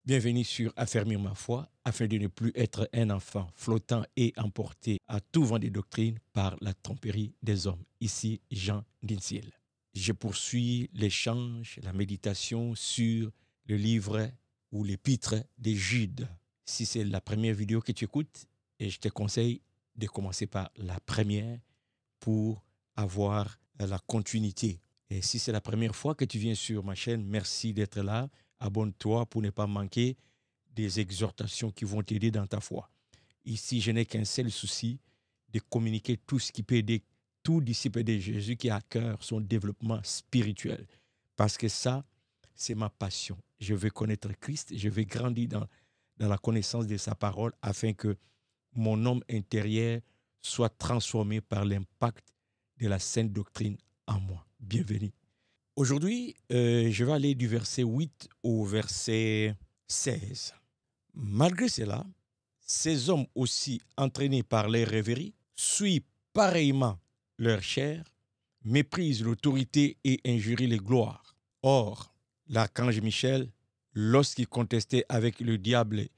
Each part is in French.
Bienvenue sur Affermir ma foi, afin de ne plus être un enfant flottant et emporté à tout vent des doctrines par la tromperie des hommes. Ici, Jean Dinsiel. Je poursuis l'échange, la méditation sur le livre ou l'épître de Jude. Si c'est la première vidéo que tu écoutes, et je te conseille de commencer par la première pour avoir la continuité. Et si c'est la première fois que tu viens sur ma chaîne, merci d'être là. Abonne-toi pour ne pas manquer des exhortations qui vont t'aider dans ta foi. Ici, je n'ai qu'un seul souci, de communiquer tout ce qui peut aider tout disciple de Jésus qui a à cœur son développement spirituel. Parce que ça, c'est ma passion. Je veux connaître Christ, je veux grandir dans la connaissance de sa parole afin que mon homme intérieur soit transformé par l'impact de la sainte doctrine en moi. Bienvenue. Aujourd'hui, je vais aller du verset 8 au verset 16. Malgré cela, ces hommes aussi entraînés par les rêveries suivent pareillement leur chair, méprisent l'autorité et injurient les gloires. Or, l'archange Michel, lorsqu'il contestait avec le diable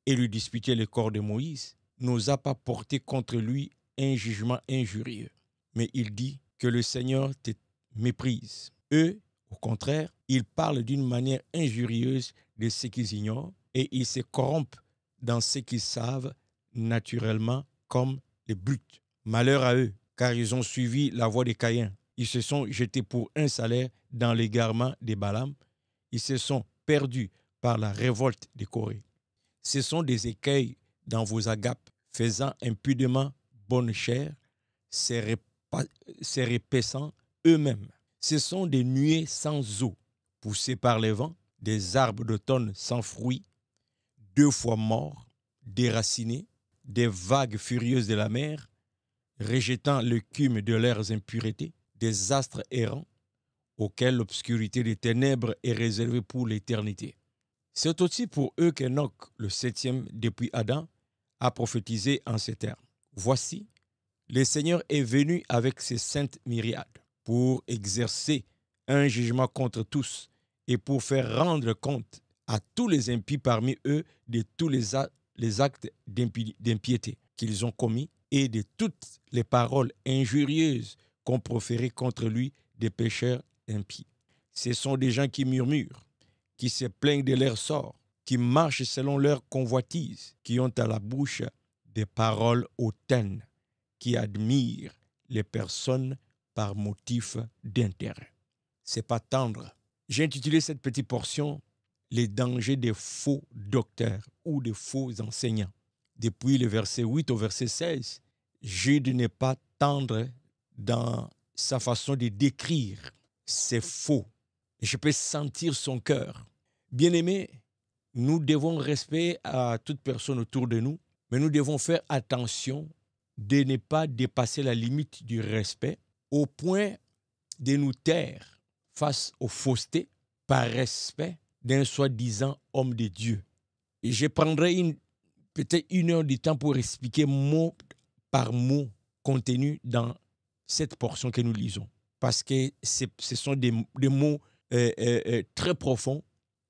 et lui disputait le corps de Moïse, n'osa pas porter contre lui un jugement injurieux. Mais il dit que le Seigneur te méprise. Eux, au contraire, ils parlent d'une manière injurieuse de ce qu'ils ignorent et ils se corrompent dans ce qu'ils savent naturellement comme les brutes. Malheur à eux, car ils ont suivi la voie de Caïn. Ils se sont jetés pour un salaire dans l'égarement de Balaam. Ils se sont perdus par la révolte de Corée. Ce sont des écueils dans vos agapes, faisant impudemment bonne chère, se répaissant eux-mêmes. Ce sont des nuées sans eau, poussées par les vents, des arbres d'automne sans fruits, 2 fois morts, déracinés, des vagues furieuses de la mer, rejetant l'écume de leurs impuretés, des astres errants, auxquels l'obscurité des ténèbres est réservée pour l'éternité. C'est aussi pour eux qu'Enoch, le 7e depuis Adam, a prophétisé en ces termes. Voici, le Seigneur est venu avec ses saintes myriades pour exercer un jugement contre tous et pour faire rendre compte à tous les impies parmi eux de tous les actes d'impiété qu'ils ont commis et de toutes les paroles injurieuses qu'ont proférées contre lui des pécheurs impies. Ce sont des gens qui murmurent, qui se plaignent de leur sort, qui marchent selon leur convoitise, qui ont à la bouche des paroles hautaines, qui admirent les personnes par motif d'intérêt. C'est pas tendre. J'ai intitulé cette petite portion « Les dangers des faux docteurs » ou des faux enseignants. Depuis le verset 8 au verset 16, Jude n'est pas tendre dans sa façon de décrire ces faux. Je peux sentir son cœur. Bien-aimés, nous devons respecter à toute personne autour de nous, mais nous devons faire attention de ne pas dépasser la limite du respect au point de nous taire face aux faussetés par respect d'un soi-disant homme de Dieu. Et je prendrai peut-être 1 heure de temps pour expliquer mot par mot contenu dans cette portion que nous lisons. Parce que ce sont des mots très profonds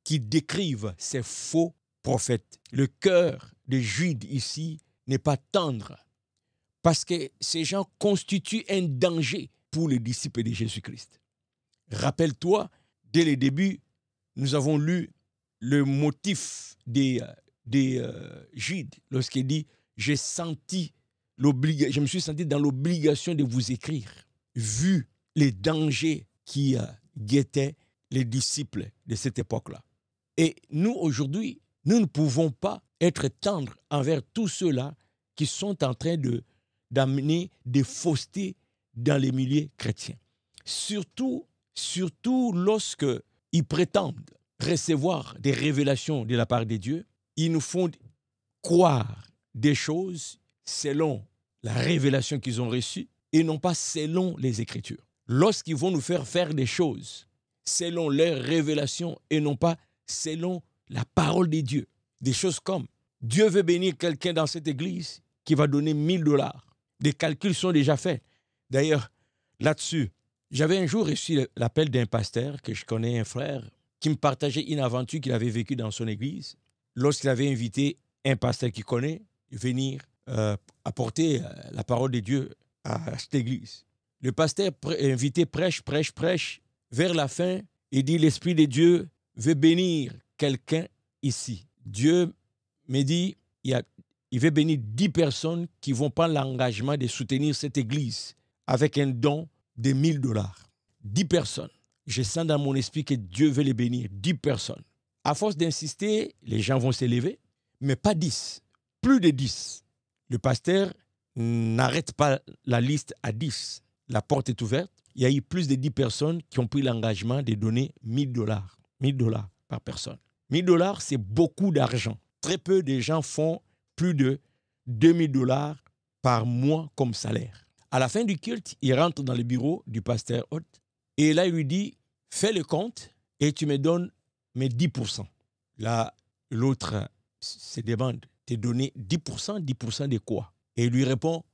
qui décrivent ces faux prophètes. Le cœur de Jude ici n'est pas tendre parce que ces gens constituent un danger pour les disciples de Jésus-Christ. Rappelle-toi, dès le début, nous avons lu le motif de Jude lorsqu'il dit « je me suis senti dans l'obligation de vous écrire » vu les dangers qui guettaient les disciples de cette époque-là. Et nous, aujourd'hui, nous ne pouvons pas être tendres envers tous ceux-là qui sont en train d'amener des faussetés dans les milieux chrétiens. Surtout lorsqu'ils prétendent recevoir des révélations de la part de Dieu, ils nous font croire des choses selon la révélation qu'ils ont reçue et non pas selon les Écritures. Lorsqu'ils vont nous faire des choses selon leur révélation et non pas selon la parole de Dieu. Des choses comme Dieu veut bénir quelqu'un dans cette église qui va donner $1000. Des calculs sont déjà faits. D'ailleurs, là-dessus, j'avais un jour reçu l'appel d'un pasteur que je connais, un frère, qui me partageait une aventure qu'il avait vécue dans son église. lorsqu'il avait invité un pasteur qu'il connaît venir apporter la parole de Dieu à cette église. Le pasteur invité prêche. Vers la fin, il dit, l'Esprit de Dieu veut bénir quelqu'un ici. Dieu me dit, il veut bénir 10 personnes qui vont prendre l'engagement de soutenir cette église avec un don de $1000. 10 personnes. Je sens dans mon esprit que Dieu veut les bénir. 10 personnes. À force d'insister, les gens vont s'élever, mais pas 10. Plus de 10. Le pasteur n'arrête pas la liste à 10. La porte est ouverte. Il y a eu plus de 10 personnes qui ont pris l'engagement de donner $1000. $1000 par personne. $1000, c'est beaucoup d'argent. Très peu de gens font plus de $2000 par mois comme salaire. À la fin du culte, il rentre dans le bureau du pasteur Hott et là, il lui dit, fais le compte et tu me donnes mes 10%. Là, l'autre se demande, t'es donné 10%, 10% de quoi? Et il lui répond,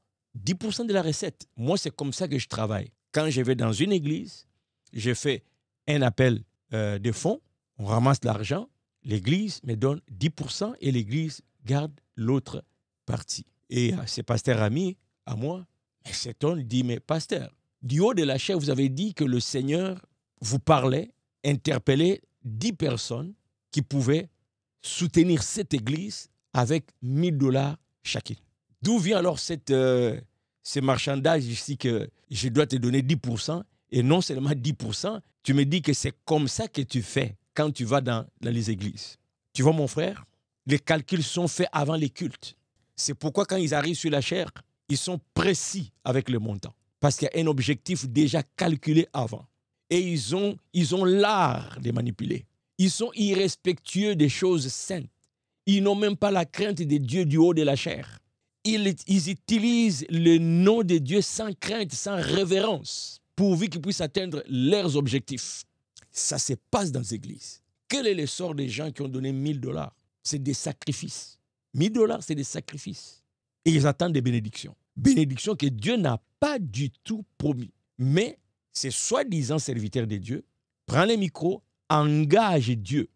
10% de la recette. Moi, c'est comme ça que je travaille. Quand je vais dans une église, je fais un appel de fonds, on ramasse l'argent, l'église me donne 10% et l'église garde l'autre partie. Et ce pasteur ami à moi s'étonne, dit, mais pasteur, du haut de la chair, vous avez dit que le Seigneur vous parlait, interpellait 10 personnes qui pouvaient soutenir cette église avec $1000 chacune. D'où vient alors ce marchandage ici que je dois te donner 10% et non seulement 10%, tu me dis que c'est comme ça que tu fais quand tu vas dans les églises. Tu vois mon frère, les calculs sont faits avant les cultes. C'est pourquoi quand ils arrivent sur la chair, ils sont précis avec le montant. Parce qu'il y a un objectif déjà calculé avant. Et ils ont l'art de manipuler. Ils sont irrespectueux des choses saintes. Ils n'ont même pas la crainte de Dieu du haut de la chair. Ils utilisent le nom de Dieu sans crainte, sans révérence, pourvu qu'ils puissent atteindre leurs objectifs. Ça se passe dans les églises. Quel est le sort des gens qui ont donné $1000? C'est des sacrifices. $1000, c'est des sacrifices. Et ils attendent des bénédictions. Bénédictions que Dieu n'a pas du tout promis. Mais ces soi-disant serviteurs de Dieu prennent les micros, engagent Dieu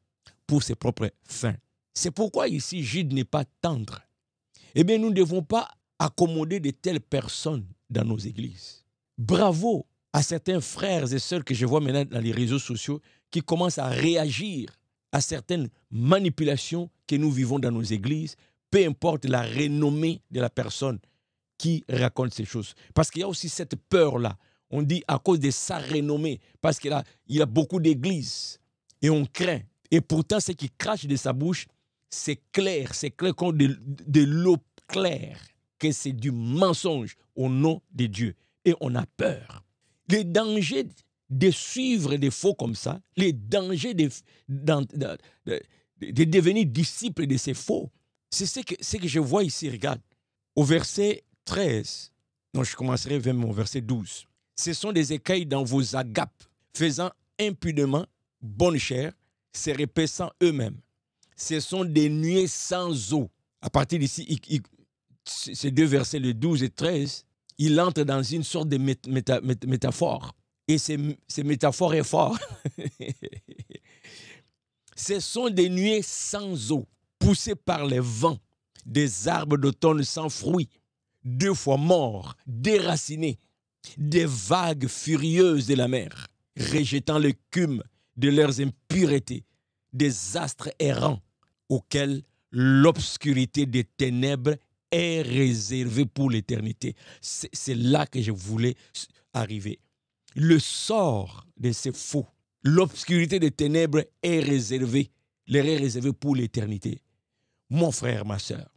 pour ses propres fins. C'est pourquoi ici, Jude n'est pas tendre. Eh bien, nous ne devons pas accommoder de telles personnes dans nos églises. Bravo à certains frères et sœurs que je vois maintenant dans les réseaux sociaux qui commencent à réagir à certaines manipulations que nous vivons dans nos églises, peu importe la renommée de la personne qui raconte ces choses. Parce qu'il y a aussi cette peur-là. On dit à cause de sa renommée, parce qu'il a beaucoup d'églises et on craint. Et pourtant, ce qui crache de sa bouche, c'est clair comme de l'eau claire, que c'est du mensonge au nom de Dieu. Et on a peur. Les dangers de suivre des faux comme ça, les dangers de devenir disciple de ces faux, c'est ce que je vois ici, regarde. Au verset 13, non, je commencerai vers au verset 12. Ce sont des écailles dans vos agapes, faisant impudemment bonne chère, se repaissant eux-mêmes. Ce sont des nuées sans eau. À partir d'ici, ces deux versets, le 12 et 13, il entre dans une sorte de métaphore. Et ces métaphores est fort. Ce sont des nuées sans eau, poussées par les vents, des arbres d'automne sans fruits, 2 fois morts, déracinés, des vagues furieuses de la mer, rejetant l'écume de leurs impuretés, des astres errants auxquels l'obscurité des ténèbres est réservée pour l'éternité. C'est là que je voulais arriver. Le sort de ces faux, l'obscurité des ténèbres est réservée, leur est réservée pour l'éternité. Mon frère, ma soeur,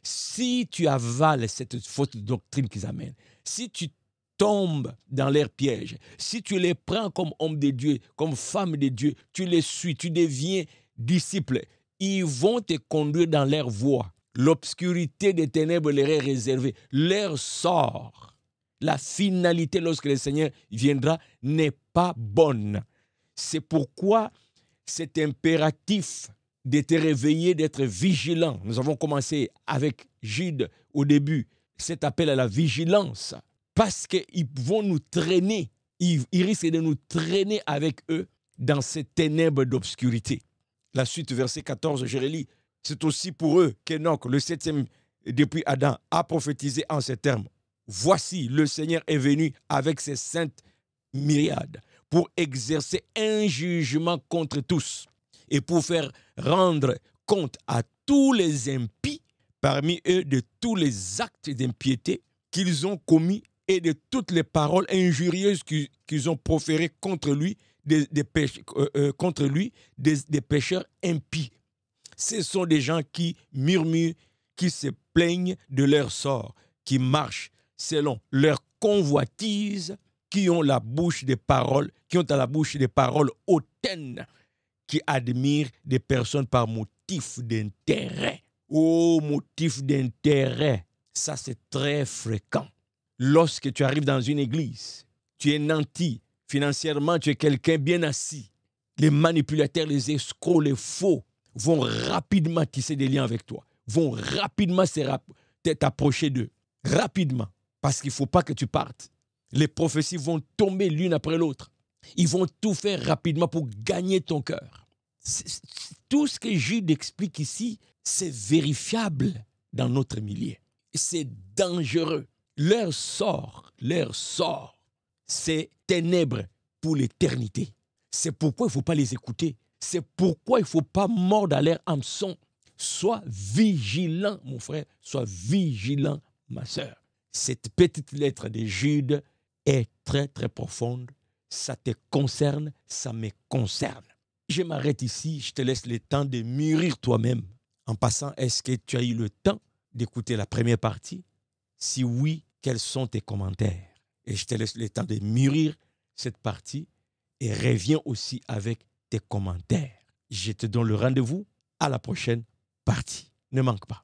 si tu avales cette fausse doctrine qu'ils amènent, si tu tombes dans leur piège, si tu les prends comme homme de Dieu, comme femme de Dieu, tu les suis, tu deviens disciple, ils vont te conduire dans leur voie. L'obscurité des ténèbres leur est réservée. Leur sort, la finalité lorsque le Seigneur viendra n'est pas bonne. C'est pourquoi c'est impératif de te réveiller, d'être vigilant. Nous avons commencé avec Jude au début, cet appel à la vigilance, parce qu'ils vont nous traîner, ils risquent de nous traîner avec eux dans ces ténèbres d'obscurité. La suite, verset 14, je relis. C'est aussi pour eux qu'Enoch, le septième depuis Adam, a prophétisé en ces termes. Voici, le Seigneur est venu avec ses saintes myriades pour exercer un jugement contre tous et pour faire rendre compte à tous les impies parmi eux de tous les actes d'impiété qu'ils ont commis et de toutes les paroles injurieuses qu'ils ont proférées contre lui, des pécheurs impies. Ce sont des gens qui murmurent, qui se plaignent de leur sort, qui marchent selon leur convoitise, qui ont à la bouche des paroles hautaines, qui admirent des personnes par motif d'intérêt. Oh, motif d'intérêt, ça c'est très fréquent. Lorsque tu arrives dans une église, tu es nanti, financièrement tu es quelqu'un bien assis. Les manipulateurs, les escrocs, les faux vont rapidement tisser des liens avec toi, vont rapidement t'approcher d'eux, rapidement, parce qu'il ne faut pas que tu partes. Les prophéties vont tomber l'une après l'autre. Ils vont tout faire rapidement pour gagner ton cœur. Tout ce que Jude explique ici, c'est vérifiable dans notre milieu. C'est dangereux. Leur sort, c'est ténèbres pour l'éternité. C'est pourquoi il ne faut pas les écouter. C'est pourquoi il ne faut pas mordre à leur hameçon. Sois vigilant, mon frère. Sois vigilant, ma sœur. Cette petite lettre de Jude est très, très profonde. Ça te concerne, ça me concerne. Je m'arrête ici. Je te laisse le temps de mûrir toi-même. En passant, est-ce que tu as eu le temps d'écouter la première partie? Si oui, quels sont tes commentaires? Et je te laisse le temps de mûrir cette partie et reviens aussi avec tes commentaires. Je te donne le rendez-vous à la prochaine partie. Ne manque pas.